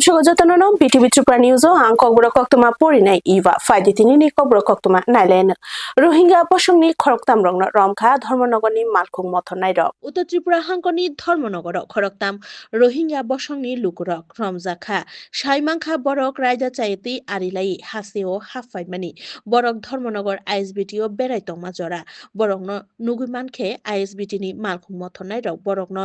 Sugajatano, BTV Tripura News, Angkobro Koktuma Porinai, Eva, Faditini, Kobro Koktuma, Nailen, Rohingya Poshuni, Koroktam Rong, Romka, Hormonogoni, Malkum Motonairo. উত্তর ত্রিপুরা হাঙ্কনি ধর্মনগর খরকতাম রোহিঙ্গা বসংনি লুকুরক রমজাখা সাইমাংখা বরক রায়দা চাইতি আরিলাই হাসিও হাফাইমানি বরক ধর্মনগর আইএসবিটিও বেড়াইতংমা জরা বরকন নুগুইমানখে আইএসবিটিনি মালখুং মথনাই rock বরকন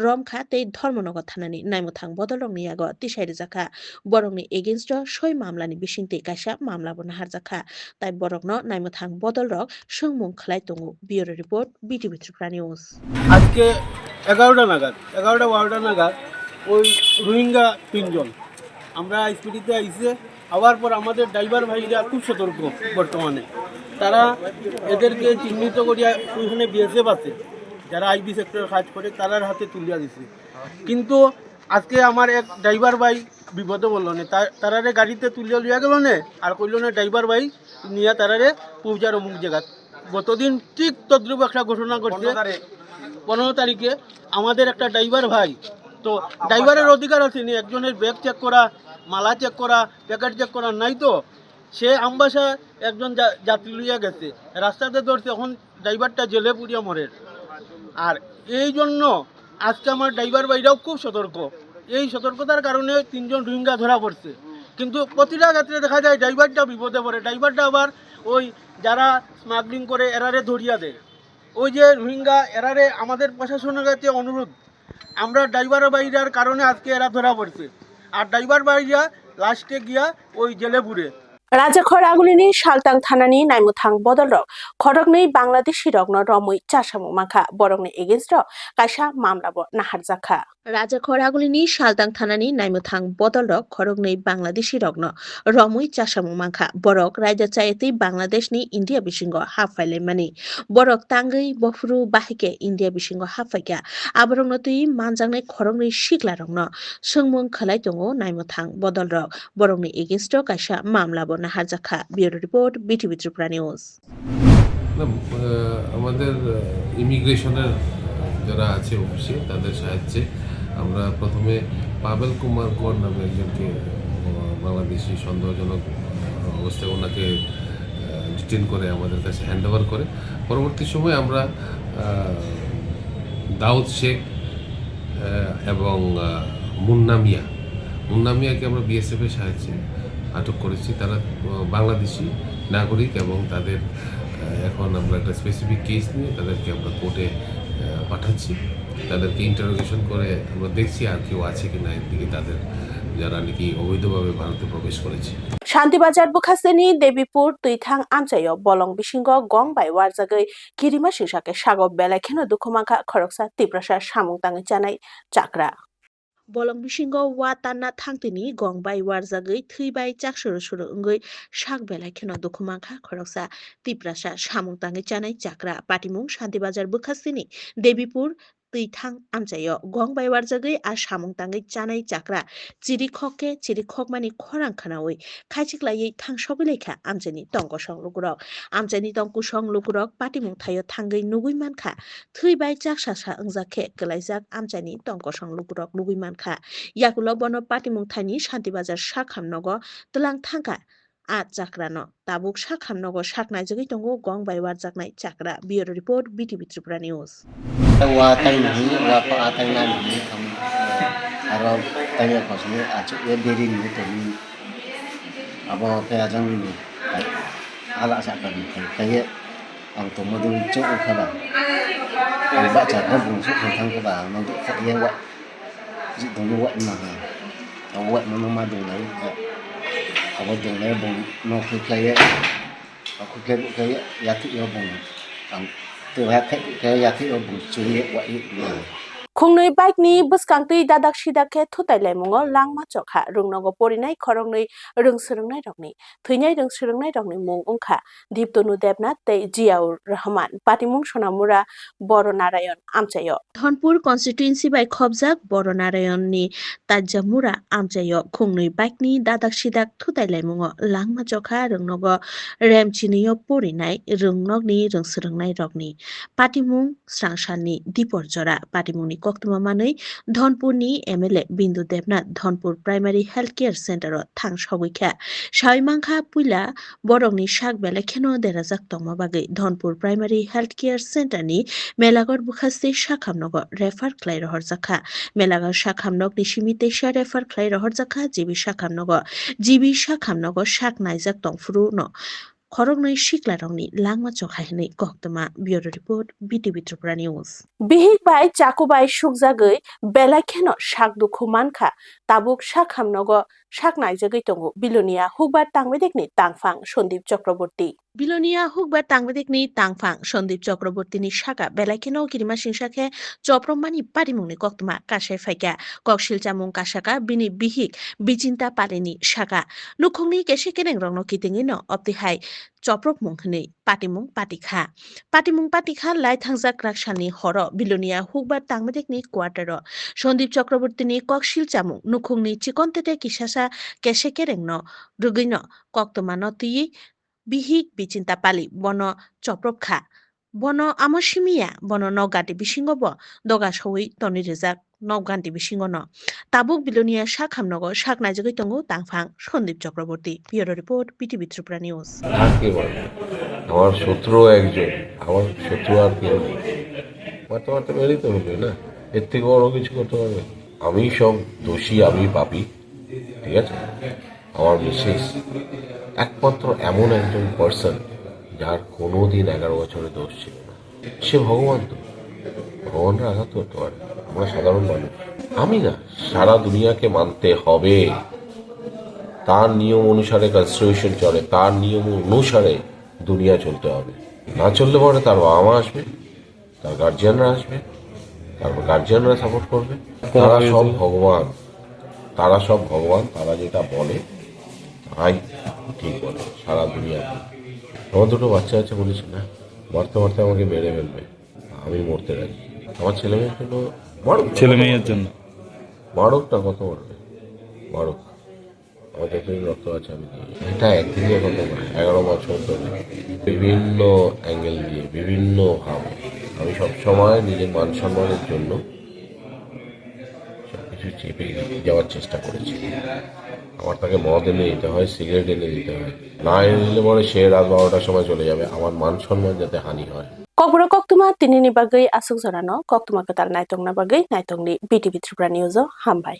রমখা তেই ধর্মনগর থানানি নাইমথাং বদলংনি আগ তিসাইরি জাখা বরকনি against সই মামলানি বিসিংতে কাইসা মামলা বনাহার জাখা তাই বরকন নাইমথাং বদল রক সংমুং খালাই তঙ্গু bureau report BTV Tripura news. আজকে 11টা নাগাদ ওই রোহিঙ্গা 3 জন আমরা আইসপিটিতে আইসে আবার পর আমাদের ড্রাইভার ভাইরা খুব সতর্ক বর্তমানে তারা এদেরকে চিহ্নিত করিয়া ওইখানে বিএসএফ আছে যারা আইবি সেক্টর কাজ করে তারার হাতে তুলিয়া দিছে কিন্তু আজকে আমার এক ড্রাইভার ভাই বিপদে বললো না তারারে গাড়িতে তুলিয়া লিয়া গেল না আর কইল না ড্রাইভার ভাই নিয়ে তারারে পৌঁছার অমুক জায়গা গতদিন ঠিক তদ্রুপ একটা ঘটনা ঘটছে 15 তারিখে আমাদের একটা ড্রাইভার ভাই তো ড্রাইভারের অধিকার আছে নি একজনের ব্যাগ চেক করা মালা চেক করা প্যাকেট চেক করা নাই তো সে আমবাসা একজন যাত্রী লইয়া গেছে রাস্তাতে ধরছে এখন ড্রাইভারটা জেলে পুড়িয়া মরে আর এই জন্য আজকে আমার ড্রাইভার ভাইরাও খুব সতর্ক এই সতর্কতার কারণে 3 জন রোহিঙ্গা ধরা পড়ছে কিন্তু প্রতিটা ক্ষেত্রে দেখা যায় ড্রাইভারটা বিপদে পড়ে ড্রাইভারটা আবার ওই যারা স্মাগলিং করে এরারে ধরিয়া দেয় ওই যে রোহিঙ্গা এরারে আমাদের প্রশাসনের কাছে অনুরোধ আমরা ড্রাইভার বাইরার কারণে আজকে এরা ধরা পড়ছে আর ড্রাইভার বাইরা লাস্টে গিয়া ওই জেলে পুরে রাজাখর আগুলিনি সালতাং থানানি নাইমুথাং বদলরক খরকনি বাংলাদেশি রগ্ন রমই চাসামু মাখা বরংনি এগেইনস্ট কাইসা মামলাবো নাহার জাখা রাজাখর আগুলিনি সালতাং থানানি নাইমুথাং বদলরক খরকনি বাংলাদেশি রগ্ন রমই চাসামু মাখা বরক রায়দা চাইতি বাংলাদেশনি ইন্ডিয়া বিসিংগ হাফাইলাইমানি বরক তাঙ্গই বফরু বাহিকে ইন্ডিয়া বিসিংগ হাফাইকা আবরংনতুই মানজাংনাই খরকনি শিকলা রগ্ন সংমুং খালাই দङ নাইমুথাং বদলরক বরংনি এগেইনস্ট কাইসা মামলাবো নাহার জাখা bureau report BTV Tripura news. আমাদের ইমিগ্রেশনের যারা আছে অফিসে তাদের সাহায্যে আমরা প্রথমে পাবেল কুমার কর নামে একজনকে বাংলাদেশি সন্দেহজনক অবস্থায় ওনাকে ডিটেইন করে আমাদের কাছে হ্যান্ড ওভার করে পরবর্তী সময় আমরা দাউদ শেখ এবং মুন্না মিয়াকে আমরা বিএসএফের সাহায্যে আটক করেছি তারা বাংলাদেশি নাগরিক এবং তাদের এখন আমরা একটা স্পেসিফিক কেস নিয়ে তাদেরকে আমরা কোর্টে পাঠাচ্ছি তাদেরকে ইন্টারোগেশন করে আমরা দেখছি আর কেউ আছে কি না এদিকে তাদের যারা নাকি অবৈধভাবে ভারতে প্রবেশ করেছে। শান্তিবাজার বুখাসেনি দেবীপুর তুইথাং আমচাইও বলং বিসিংগ গং বাই ওয়ারজাগৈ কিরিমা শিসাকে সাগব বেলাখেনো দুখমাখা খরকসা তিপ্রাসা সামুংতাঙে জানাই চাকরা বলং বিসিংগ ওয়া তান্না থাংতিনি গং বাই ওয়ারজাগৈ থৈবাই চাকসুরু সুরু ওঙ্গৈ সাক বেলাই খেন দুখুমাখা খরকসা তিপ্রাসা সামুংতাঙে জানাই চাকরা পাটিমুং শান্তিবাজার বুখাসিনি দেবীপুর তুইথাং আমচাইও গং বাই ওয়ারজাগৈ আর সামুংতাঙে জানাই চাকরা চিরিখক মানি খরাং খানাওই খাইচিকলাयै থাংসগৈ লেখা আমচাইনি টংক সংলুকুরক আমচাইনি টংকু সংলুকুরক পাটিমুং থাইও থাঙ্গৈ নুগুইমানখা থৈবাই চাকসাসা ওंजाखे गलायजाक আমচাইনি টংক সংলুকুরক নুগুইমানখা ইয়াকুলো বনো পাটিমুং থাইনি শান্তিবাজার সাখামনগ তলাং থাঙ্কা आ चाक्रानो ताबुक साखामनगर साखनायजोगै दङ गं बायवार जागनाय चाक्रा bureau report BTV Tripura news wa tai nahi wa pa tai na ni kam aro tai ya khosne achu e deri ni to ni abo ke ajang ni ala sa ka ni tai ang to modul chu kha ba ba cha ka bung su thang ka ba mang ka ye wa ji dong wa ma ha wa ma dong lai abo dong lai bung no khu kai ye khu kai ya thi yo bung ang खुंनै बाइकनि बुसकांतै दादाक सिदाके थुताइलायमुङो लांमा चखा रुंनगो परिनाय खरंनै रोंसोरोंनाय रगनि थैनाय रोंसोरोंनाय रगनि मुं उंखा दीप्तनु देबनाथ तै Ziaur Rahman पाटिमुं सनामुरा बरनारायण आमचायो Dhanpur कन्स्टिट्युएन्सि bye खबजाक बरनारायणनि ताज्जामुरा आमचायो खुंनै बाइकनि दादाक सिदाक थुताइलायमुङो लांमा चखा रुंनगो रेमचिनियो परिनाय रुंनगनि रोंसोरोंनाय रगनि पाटिमुं स्रांसानि दीपर जरा पाटिमुंनि কক্তমা মাनै ধনপুরনি MLA Bindu Debnath Dhanpur primary health care centre থাং সগৈখা সাইমাংখা পুইলা বরংনি সাক বেলা খেনো দেরাজাক তংमा বাগै ধনপুর প্রাইমারি হেলথ কেয়ার সেন্টারনি মেলাগড় বুখাস্তে সাখামনগর রেফার খ্লাই রহরজাখা মেলাগড় সাখামনগ নিসিমি তেসা রেফার খ্লাই রহরজাখা জিবি সাখামনগর সাক নাইজাক তংফুরু ন খরংनै সিকলারংনি langma chokhainai koktoma bureau report BTV Tripura News Bihik bai chakubai sukjagoi belai kheno sak dukhu mankha tabuk sakhamnogo saknai jagoi tongo bilonia hukbar tangmedekni tangphang Sondip Chakraborty Belonia হুকবার তাংবেদিকনি তাংফাং Sandeep চক্রবর্তীনি শাখা বেলাইকেনো কিরিমা সিংসাখে চপ্রমানি পারিমুনি কক্তমা কাশাই ফাইকা ককশিল চামুং কাশাকা বিনি বিহিক বিচিন্তা পালেনি শাখা নুখংনি কেসে কেনেং রংনো কিতিংই ন অপ্তিহাই চপ্রক মুংহনি পাটিমুং পাটিখা লাই থাংজাক রাকসানি হর বিলোনিয়া হুকবার তাংবেদিকনি কোয়ার্টার সন্দীপ চক্রবর্তীনি ককশিল চামুং নুখংনি চিকনতেতে কিসাসা কেসে কেরেং ন রুগৈন কক্তমা নতি বিহিক বিচিন্তা পালি বন চপ্রবখা বন আমসিমিয়া বন নগান্তি বিসিংব দগা সই তনি রেজাক নগান্তি বিসিংহ ন তাবুক বিলোনিয়া সাখামনগর সাক নাইজগৈ তঙ্গু তাংফাং Sandip Chakraborty bureau report BTV Tripura News কাকে বলে আমার শত্রু একজন, আমার শত্রু আর কেউ নেই। মারতে মারতে মেরেই তো হলো না, এর থেকে বড় কিছু করতে পারবে? আমি সব দোষী, আমি পাপী, ঠিক আছে? আমার মিসেস একমাত্র এমন একজন পার্সন যার কোনো দিন 11 বছরে দোষ ছিল না। সে ভগবান, তো ভগবানরা আঘাত করতে পারে, আমরা সাধারণ মানুষ। আমি না, সারা দুনিয়াকে মানতে হবে, তার নিয়ম অনুসারে কনস্টিটিউশন চলে, তার নিয়ম অনুসারে দুনিয়া চলতে হবে। না চললে পরে তার বাবা মা আসবে, তার গার্জিয়ানরা আসবে, তারপর গার্জিয়ানরা সাপোর্ট করবে। তারা সব ভগবান, তারা যেটা বলে তাই ঠিক বলে, সারা দুনিয়া। আমার দুটো বাচ্চা আছে, বলেছে না মারতে মারতে আমাকে মেরে ফেলবে, আমি মরতে রাজি। আমার ছেলে মেয়ের জন্য ছেলে মেয়ের জন্য মারক না, কত মারবে মারক, আমার যতদিন রক্ত আছে আমি দিই। এটা একদিনের কথা নয়, 11 বছর ধরে বিভিন্ন অ্যাঙ্গেল দিয়ে বিভিন্নভাবে আমি সবসময় নিজের মান সম্মানের জন্য সবকিছু চেপে যাওয়ার চেষ্টা করেছি। আমার তাকে মদ এনে দিতে হয়, সিগারেট এনে দিতে হয়, না এনে দিলে পরে সে রাত 12টার সময় চলে যাবে, আমার মান সম্মান যাতে হানি হয়। Kokbro koktuma tinini bagai asuk jarano koktuma ketal naitongna bagai naitongni BTV Tripura News hambai